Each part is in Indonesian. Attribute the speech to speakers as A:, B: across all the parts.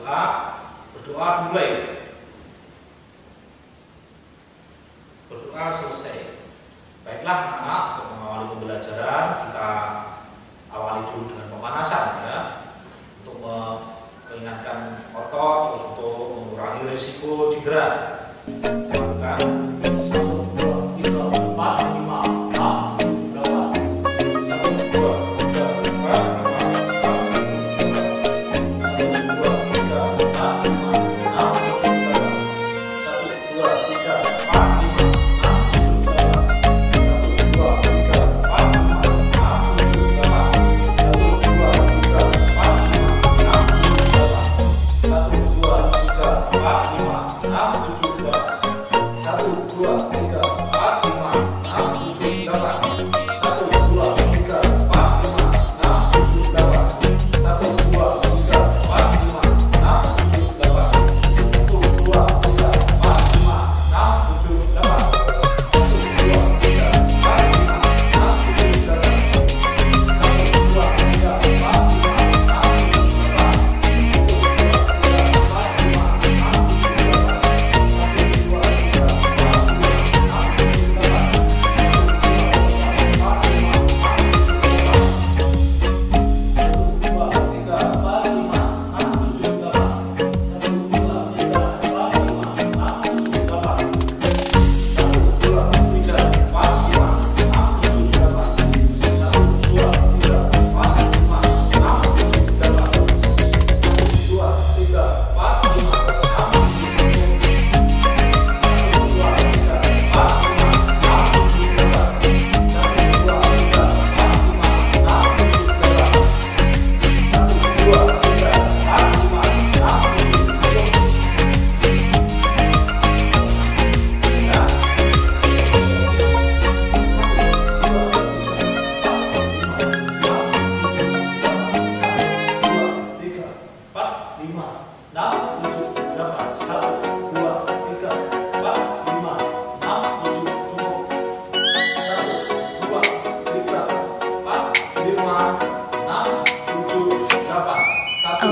A: berdoa. Berdoa dimulai. Berdoa selesai. Baiklah anak-anak, untuk mengawali pembelajaran kita awali dulu dengan pemanasan ya, untuk meringankan otot, terus untuk mengurangi risiko cedera. Lakukan 1, 2, 3, 4, 5, 6, 7, 8. 1, 2, 3, 4,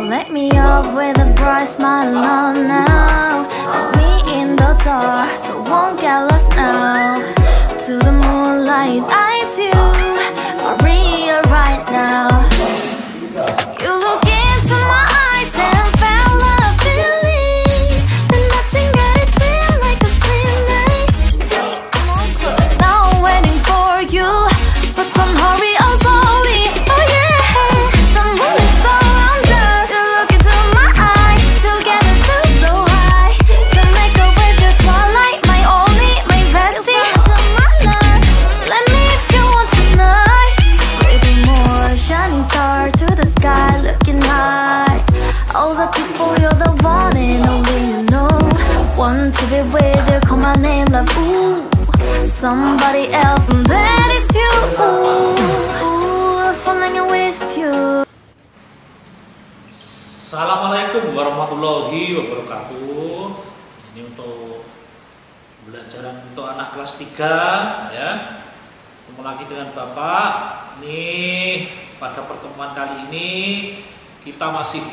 B: let me up with a bright smile on now. Put me in the dark, so won't get lost now. To the moonlight, eyes you, Maria right now. You look into my eyes and felt a feeling. Then nothing got it feel like a slim night. Now I'm waiting for you, but don't hurry, oh slowly. Oh yeah, the moon is around us. You look into my eyes, together feel so high. To make a way the twilight, my only, my bestie. Into my life, let me if you want tonight. Waiting more, shining star to the sky, looking high. All the people, you're the one and only you know. Want to be with you, call my name like ooh. Somebody else, and that is you. Ooh, falling with you.
A: Assalamualaikum warahmatullahi wabarakatuh. Ini untuk pembelajaran untuk anak kelas 3 ya. Ketemu lagi dengan Bapak. Ini pada pertemuan kali ini kita masih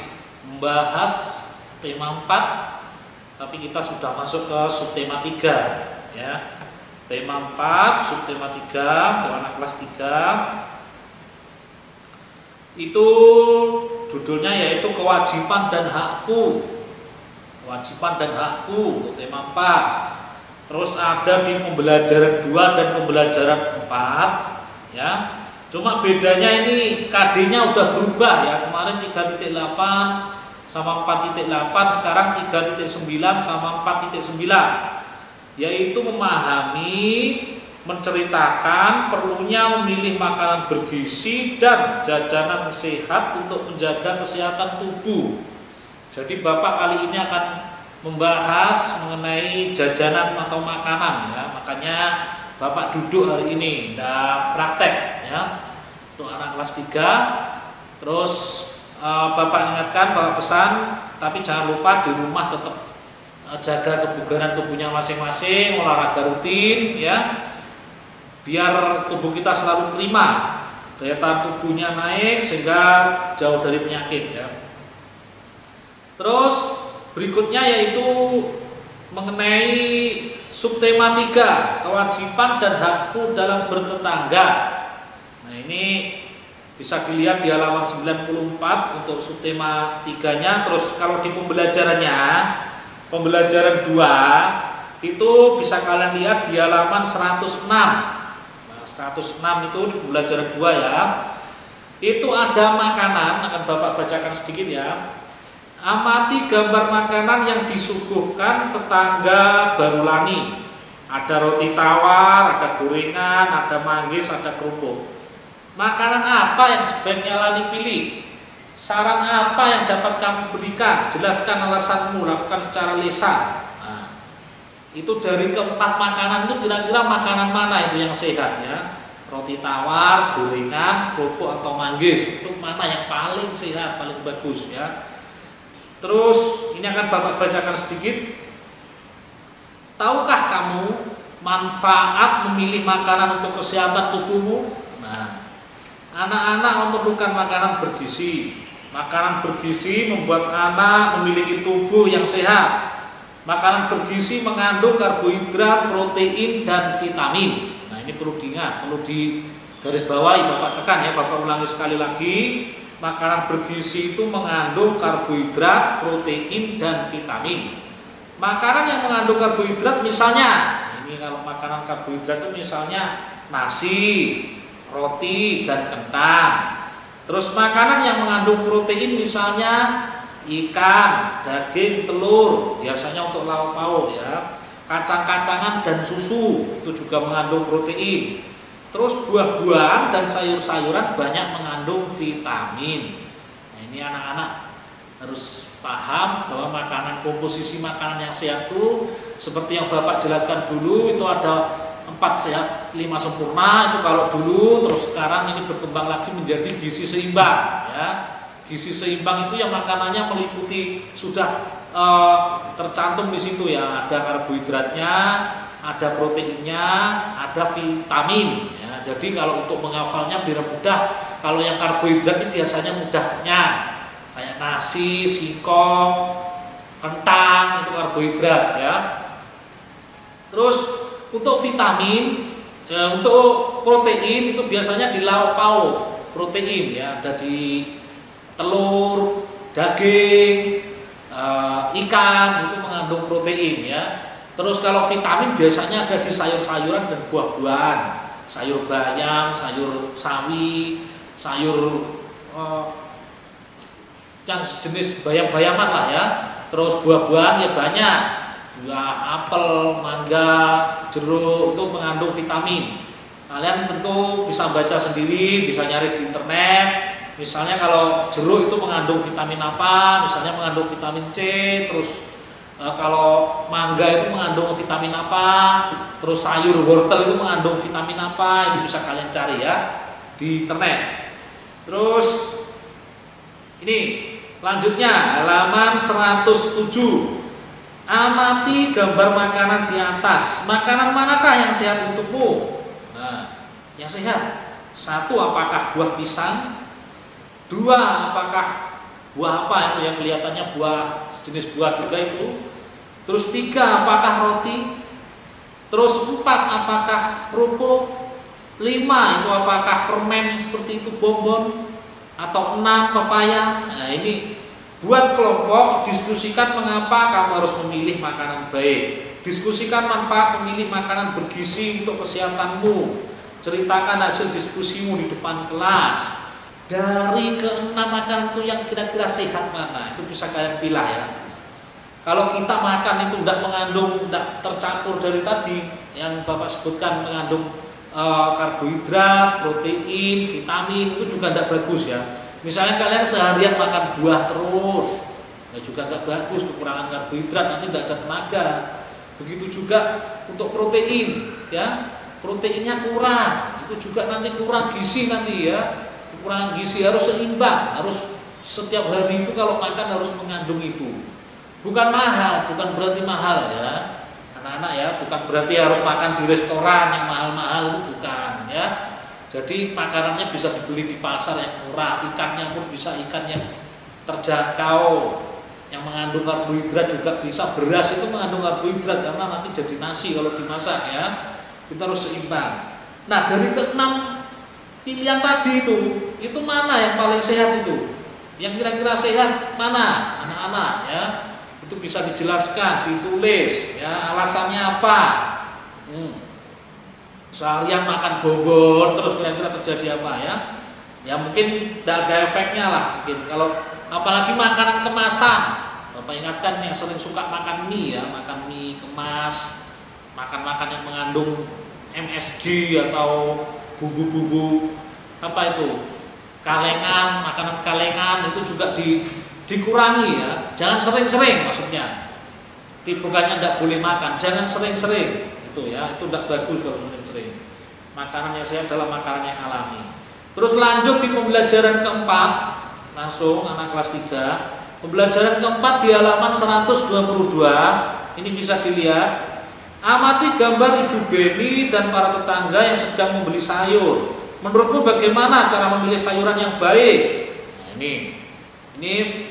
A: membahas tema 4, tapi kita sudah masuk ke subtema 3 ya. Tema 4, subtema 3 untuk anak kelas 3 itu judulnya yaitu kewajiban dan hakku. Kewajiban dan hakku untuk tema 4. Terus ada di pembelajaran 2 dan pembelajaran 4 ya. Cuma bedanya ini KD-nya udah berubah ya. Kemarin 3.8 sama 4.8, sekarang 3.9 sama 4.9. Yaitu memahami, menceritakan perlunya memilih makanan bergizi dan jajanan sehat untuk menjaga kesehatan tubuh. Jadi Bapak kali ini akan membahas mengenai jajanan atau makanan ya. Makanya Bapak duduk hari ini dan praktek ya untuk anak kelas 3. Terus Bapak ingatkan, Bapak pesan, tapi jangan lupa di rumah tetap jaga kebugaran tubuhnya masing-masing, olahraga rutin ya, biar tubuh kita selalu prima, daya tahan tubuhnya naik sehingga jauh dari penyakit ya. Terus berikutnya yaitu mengenai subtema 3, kewajiban dan hakku dalam bertetangga. Nah, ini bisa dilihat di halaman 94 untuk subtema 3-nya. Terus kalau di pembelajarannya, pembelajaran 2 itu bisa kalian lihat di halaman 106. Nah, 106 itu di pembelajaran 2 ya. Itu ada makanan, akan Bapak bacakan sedikit ya. Amati gambar makanan yang disuguhkan tetangga Barulani. Ada roti tawar, ada gorengan, ada manggis, ada kerupuk. Makanan apa yang sebaiknya Lani pilih? Saran apa yang dapat kamu berikan? Jelaskan alasanmu, lakukan secara lisan. Nah, itu dari keempat makanan itu kira-kira makanan mana itu yang sehat ya? Roti tawar, gorengan, kerupuk atau manggis. Itu mana yang paling sehat, paling bagus ya? Terus ini akan Bapak bacakan sedikit. Tahukah kamu manfaat memilih makanan untuk kesehatan tubuhmu? Nah, anak-anak memerlukan makanan bergizi. Makanan bergizi membuat anak memiliki tubuh yang sehat. Makanan bergizi mengandung karbohidrat, protein, dan vitamin. Nah, ini perlu diingat, perlu digarisbawahi, Bapak tekan ya, Bapak ulangi sekali lagi. Makanan bergizi itu mengandung karbohidrat, protein, dan vitamin. Makanan yang mengandung karbohidrat misalnya, ini kalau makanan karbohidrat itu misalnya nasi, roti, dan kentang. Terus makanan yang mengandung protein misalnya ikan, daging, telur, biasanya untuk lauk pauk ya. Kacang-kacangan dan susu itu juga mengandung protein. Terus buah-buahan dan sayur-sayuran banyak mengandung vitamin. Nah, ini anak-anak harus paham bahwa makanan, komposisi makanan yang sehat itu seperti yang Bapak jelaskan dulu, itu ada 4 sehat 5 sempurna. Itu kalau dulu, terus sekarang ini berkembang lagi menjadi gizi seimbang ya. Gizi seimbang itu yang makanannya meliputi sudah tercantum di situ ya, ada karbohidratnya, ada proteinnya, ada vitamin ya. Jadi kalau untuk menghafalnya biar mudah, kalau yang karbohidrat ini biasanya mudahnya kayak nasi, singkong, kentang, itu karbohidrat ya. Terus untuk vitamin, untuk protein itu biasanya di lauk pauk, protein ya, ada di telur, daging, ikan, itu mengandung protein ya. Terus kalau vitamin biasanya ada di sayur-sayuran dan buah-buahan, sayur bayam, sayur sawi, sayur yang sejenis bayam-bayaman lah ya. Terus buah-buahan ya banyak, buah apel, mangga, jeruk, itu mengandung vitamin. Kalian tentu bisa baca sendiri, bisa nyari di internet. Misalnya kalau jeruk itu mengandung vitamin apa, misalnya mengandung vitamin C. Terus kalau mangga itu mengandung vitamin apa, terus sayur wortel itu mengandung vitamin apa, itu bisa kalian cari ya di internet. Terus ini lanjutnya halaman 107. Amati gambar makanan di atas. Makanan manakah yang sehat untukmu? Nah, yang sehat. 1, apakah buah pisang? 2, apakah buah apa itu yang kelihatannya buah, sejenis buah juga itu? Terus 3, apakah roti? Terus 4, apakah kerupuk? 5, itu apakah permen yang seperti itu, bonbon? Atau 6, pepaya? Nah, ini buat kelompok, diskusikan mengapa kamu harus memilih makanan baik. Diskusikan manfaat memilih makanan bergizi untuk kesehatanmu. Ceritakan hasil diskusimu di depan kelas. Dari ke-6 makanan itu yang kira-kira sehat mana? Itu bisa kalian pilih ya. Kalau kita makan itu tidak mengandung, tidak tercampur dari tadi yang Bapak sebutkan, mengandung karbohidrat, protein, vitamin, itu juga tidak bagus ya. Misalnya kalian seharian makan buah terus, ya juga tidak bagus, kekurangan karbohidrat, nanti tidak ada tenaga. Begitu juga untuk protein ya, proteinnya kurang, itu juga nanti kurang gizi nanti ya. Kekurangan gizi harus seimbang, harus setiap hari itu kalau makan harus mengandung itu. Bukan mahal, bukan berarti mahal ya anak-anak ya, bukan berarti harus makan di restoran yang mahal-mahal, itu bukan ya. Jadi makanannya bisa dibeli di pasar yang murah, ikannya pun bisa ikan yang terjangkau yang mengandung karbohidrat juga bisa. Beras itu mengandung karbohidrat karena nanti jadi nasi kalau dimasak ya. Kita harus seimbang. Nah, dari keenam pilihan tadi itu mana yang paling sehat itu? Yang kira-kira sehat mana, anak-anak ya? Itu bisa dijelaskan, ditulis ya, alasannya apa? Seharian makan bobon terus kira-kira terjadi apa ya? Ya mungkin tidak ada efeknya lah mungkin. Kalau apalagi makanan kemasan, Bapak ingatkan yang sering suka makan mie ya, makan mie kemas, makan-makan yang mengandung MSG atau bumbu-bumbu apa itu? Kalengan, makanan kalengan itu juga dikurangi ya. Jangan sering-sering maksudnya. Bukannya tidak boleh makan, jangan sering-sering. Itu ya, itu tidak bagus kalau sering-sering. Makanan yang sehat adalah makanan yang alami. Terus lanjut di pembelajaran keempat, langsung anak kelas 3. Pembelajaran keempat di halaman 122. Ini bisa dilihat. Amati gambar Ibu Beni dan para tetangga yang sedang membeli sayur. Menurutmu bagaimana cara memilih sayuran yang baik? Nah, ini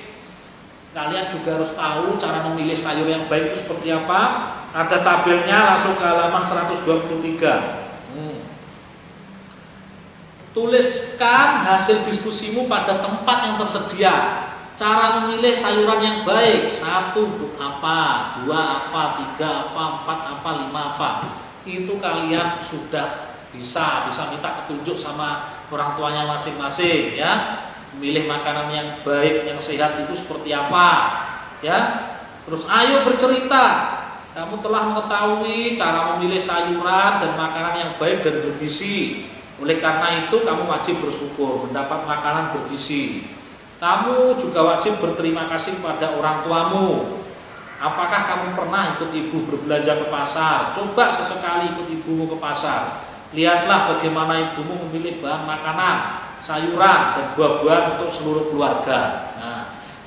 A: kalian juga harus tahu cara memilih sayur yang baik itu seperti apa. Ada tabelnya, langsung ke halaman 123. Tuliskan hasil diskusimu pada tempat yang tersedia. Cara memilih sayuran yang baik, 1 apa, 2 apa, 3 apa, 4 apa, 5 apa. Itu kalian sudah bisa minta petunjuk sama orang tuanya masing-masing ya. Memilih makanan yang baik, yang sehat itu seperti apa ya. Terus ayo bercerita. Kamu telah mengetahui cara memilih sayuran dan makanan yang baik dan bergizi. Oleh karena itu kamu wajib bersyukur mendapat makanan bergizi. Kamu juga wajib berterima kasih kepada orang tuamu. Apakah kamu pernah ikut ibu berbelanja ke pasar? Coba sesekali ikut ibumu ke pasar. Lihatlah bagaimana ibumu memilih bahan makanan, sayuran dan buah-buahan untuk seluruh keluarga. Nah,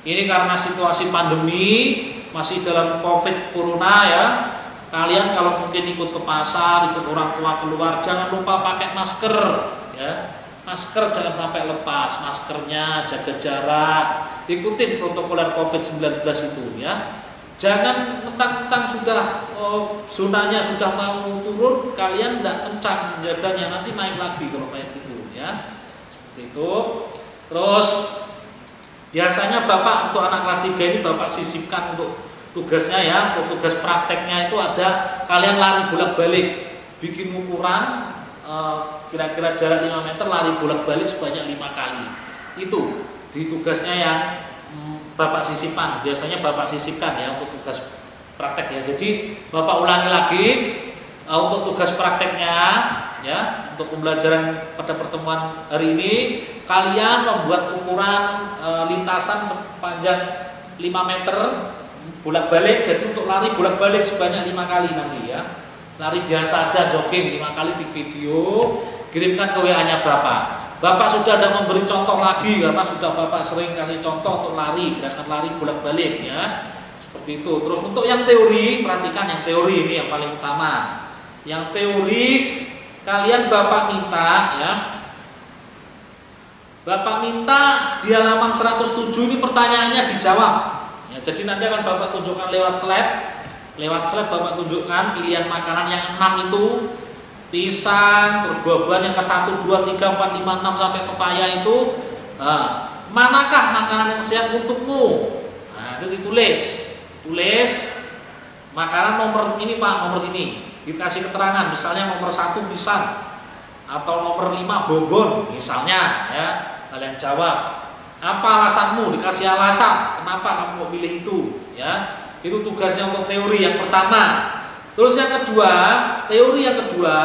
A: ini karena situasi pandemi, masih dalam COVID corona ya. Kalian kalau mungkin ikut ke pasar, ikut orang tua keluar, jangan lupa pakai masker ya. Masker jangan sampai lepas, maskernya jaga jarak, ikutin protokoler COVID-19 itu ya. Jangan mentang-mentang sudah zonanya sudah mau turun, kalian tidak kencang menjaganya, nanti naik lagi kalau kayak gitu ya. Seperti itu. Terus biasanya Bapak untuk anak kelas 3 ini Bapak sisipkan untuk tugasnya ya, untuk tugas prakteknya itu ada kalian lari bolak-balik, bikin ukuran kira-kira jarak 5 meter, lari bolak-balik sebanyak 5 kali. Itu di tugasnya yang Bapak sisipkan, biasanya Bapak sisipkan ya untuk tugas praktek ya. Jadi Bapak ulangi lagi untuk tugas prakteknya ya, untuk pembelajaran pada pertemuan hari ini kalian membuat ukuran lintasan sepanjang 5 meter bolak-balik. Jadi untuk lari bolak-balik sebanyak 5 kali nanti ya. Lari biasa aja, jogging 5 kali di video, kirimkan ke WA-nya Bapak. Bapak sudah ada memberi contoh lagi karena sudah Bapak sering kasih contoh untuk lari, gerakan lari bolak-balik ya. Seperti itu. Terus untuk yang teori, perhatikan yang teori ini yang paling utama. Yang teori kalian Bapak minta ya. Bapak minta di halaman 107 ini pertanyaannya dijawab. Ya, jadi nanti akan Bapak tunjukkan lewat slide. Lewat slide Bapak tunjukkan pilihan makanan yang 6 itu. Pisang, terus buah-buahan yang ke 1, 2, 3, 4, 5, 6 sampai pepaya itu. Manakah makanan yang sehat untukmu? Nah, itu ditulis. Tulis makanan nomor ini Pak, nomor ini. Dikasih keterangan, misalnya nomor 1 pisang atau nomor 5 bobon misalnya ya. Kalian jawab. Apa alasanmu? Dikasih alasan kenapa kamu mau pilih itu ya. Itu tugasnya untuk teori yang pertama. Terus yang kedua, teori yang kedua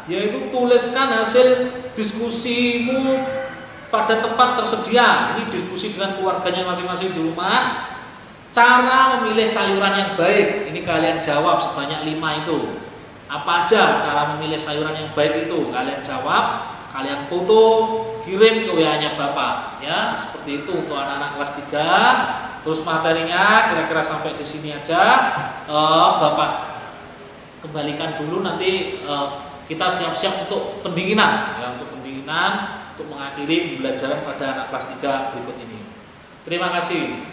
A: yaitu tuliskan hasil diskusimu pada tempat tersedia. Ini diskusi dengan keluarganya masing-masing di rumah. Cara memilih sayuran yang baik. Ini kalian jawab sebanyak 5 itu. Apa aja cara memilih sayuran yang baik itu? Kalian jawab, kalian foto, kirim ke WA-nya Bapak ya. Seperti itu untuk anak-anak kelas 3. Terus materinya kira-kira sampai di sini aja. Bapak kembalikan dulu, nanti kita siap-siap untuk pendinginan ya, untuk mengakhiri pembelajaran pada anak kelas 3 berikut ini. Terima kasih.